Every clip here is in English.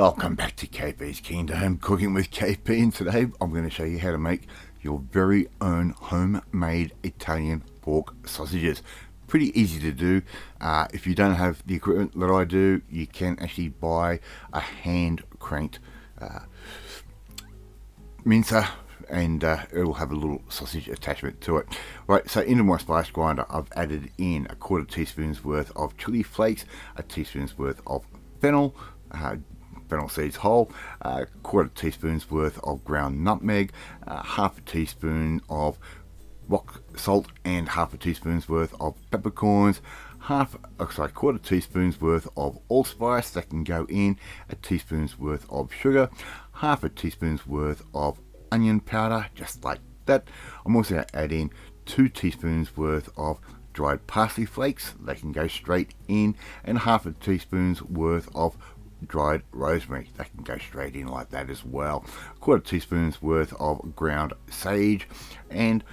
Welcome back to KP's Kingdom, Cooking with KP, and today I'm going to show you how to make your very own homemade Italian pork sausages. Pretty easy to do. If you don't have the equipment that I do, you can actually buy a hand cranked mincer, and it'll have a little sausage attachment to it. Right, so into my spice grinder I've added in a quarter teaspoon's worth of chili flakes, a teaspoon's worth of fennel, fennel seeds whole, quarter teaspoon's worth of ground nutmeg, half a teaspoon of rock salt, and half a teaspoon's worth of peppercorns, quarter teaspoon's worth of allspice that can go in, a teaspoon's worth of sugar, half a teaspoon's worth of onion powder, just like that. I'm also going to add in 2 teaspoons worth of dried parsley flakes, they can go straight in, and half a teaspoon's worth of dried rosemary, that can go straight in like that as well. A quarter teaspoon's worth of ground sage, and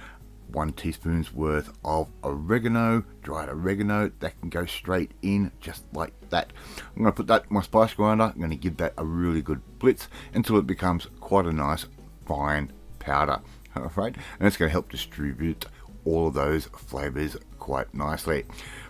1 teaspoon's worth of oregano, dried oregano, that can go straight in just like that. I'm going to put that in my spice grinder. I'm going to give that a really good blitz until it becomes quite a nice fine powder. Alright, and it's going to help distribute all of those flavors quite nicely.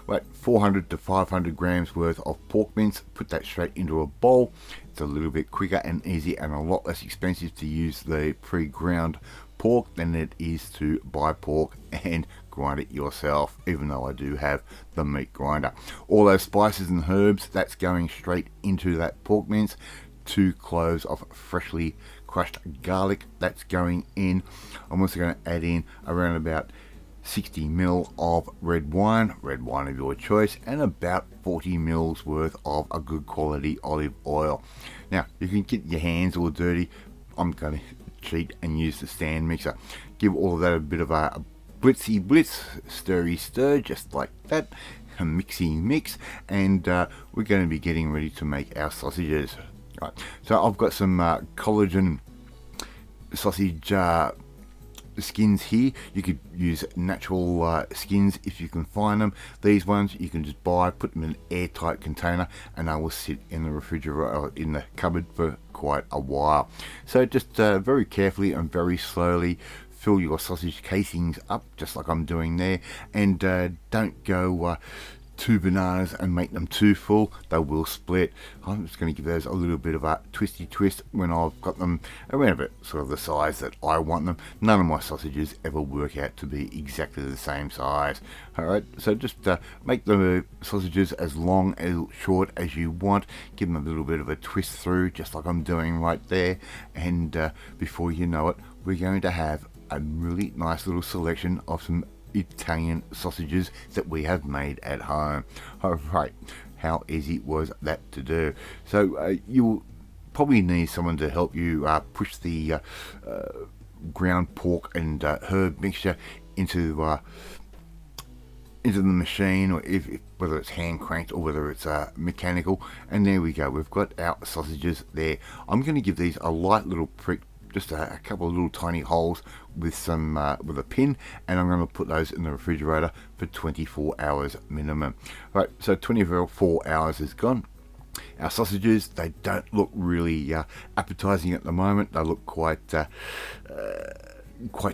Right, 400 to 500 grams worth of pork mince, put that straight into a bowl. It's a little bit quicker and easy and a lot less expensive to use the pre-ground pork than it is to buy pork and grind it yourself, even though I do have the meat grinder. All those spices and herbs, that's going straight into that pork mince. 2 cloves of freshly crushed garlic, that's going in. I'm also going to add in around about 60 ml of red wine of your choice, and about 40 ml worth of a good quality olive oil. Now you can get your hands all dirty. I'm going to cheat and use the stand mixer. Give all of that a bit of a blitzy blitz, stirry stir, just like that, a mixy mix, and we're going to be getting ready to make our sausages. Right, so I've got some collagen sausage skins here. You could use natural skins if you can find them. These ones you can just buy, put them in an airtight container, and they will sit in the refrigerator, in the cupboard, for quite a while. So just very carefully and very slowly fill your sausage casings up, just like I'm doing there, and don't go too bananas and make them too full. They will split. I'm just going to give those a little bit of a twisty twist when I've got them around a bit sort of the size that I want them. None of my sausages ever work out to be exactly the same size. Alright, so just make the sausages as long as short as you want. Give them a little bit of a twist through, just like I'm doing right there, and before you know it, we're going to have a really nice little selection of some Italian sausages that we have made at home. Alright, how easy was that to do? So you'll probably need someone to help you push the ground pork and herb mixture into the machine, or whether it's hand cranked or whether it's mechanical. And there we go, we've got our sausages there. I'm going to give these a light little prick, just a couple of little tiny holes with some with a pin, and I'm going to put those in the refrigerator for 24 hours minimum. Right, so 24 hours is gone. Our sausages, they don't look really appetizing at the moment. They look quite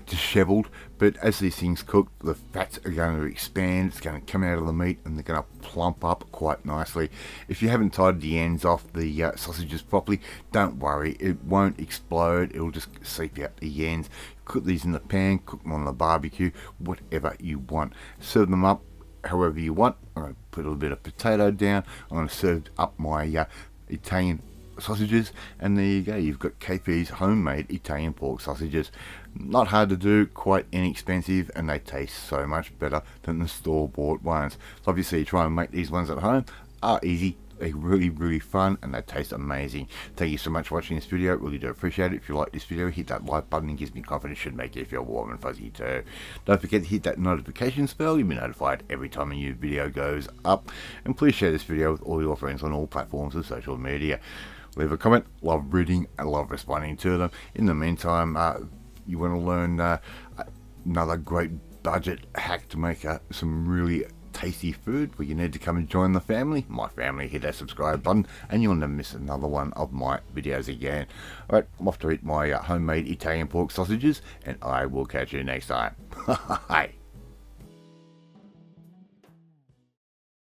disheveled, but as these things cook, the fats are going to expand, it's going to come out of the meat, and they're going to plump up quite nicely. If you haven't tied the ends off the sausages properly, don't worry, it won't explode, it'll just seep out the ends. Cook these in the pan, cook them on the barbecue, whatever you want. Serve them up however you want. I'm going to put a little bit of potato down. I'm going to serve up my Italian sausages, and there you go, you've got KP's homemade Italian pork sausages. Not hard to do, quite inexpensive, and they taste so much better than the store-bought ones. So obviously try and make these ones at home, are easy, they're really fun, and they taste amazing. Thank you so much for watching this video, really do appreciate it. If you like this video, hit that like button, it gives me confidence, should make you feel warm and fuzzy too. Don't forget to hit that notification bell, you'll be notified every time a new video goes up, and please share this video with all your friends on all platforms of social media. Leave a comment, love reading and love responding to them. In the meantime, you want to learn another great budget hack to make some really tasty food where you need to come and join the family, my family, hit that subscribe button and you'll never miss another one of my videos again. Alright, I'm off to eat my homemade Italian pork sausages and I will catch you next time. Bye.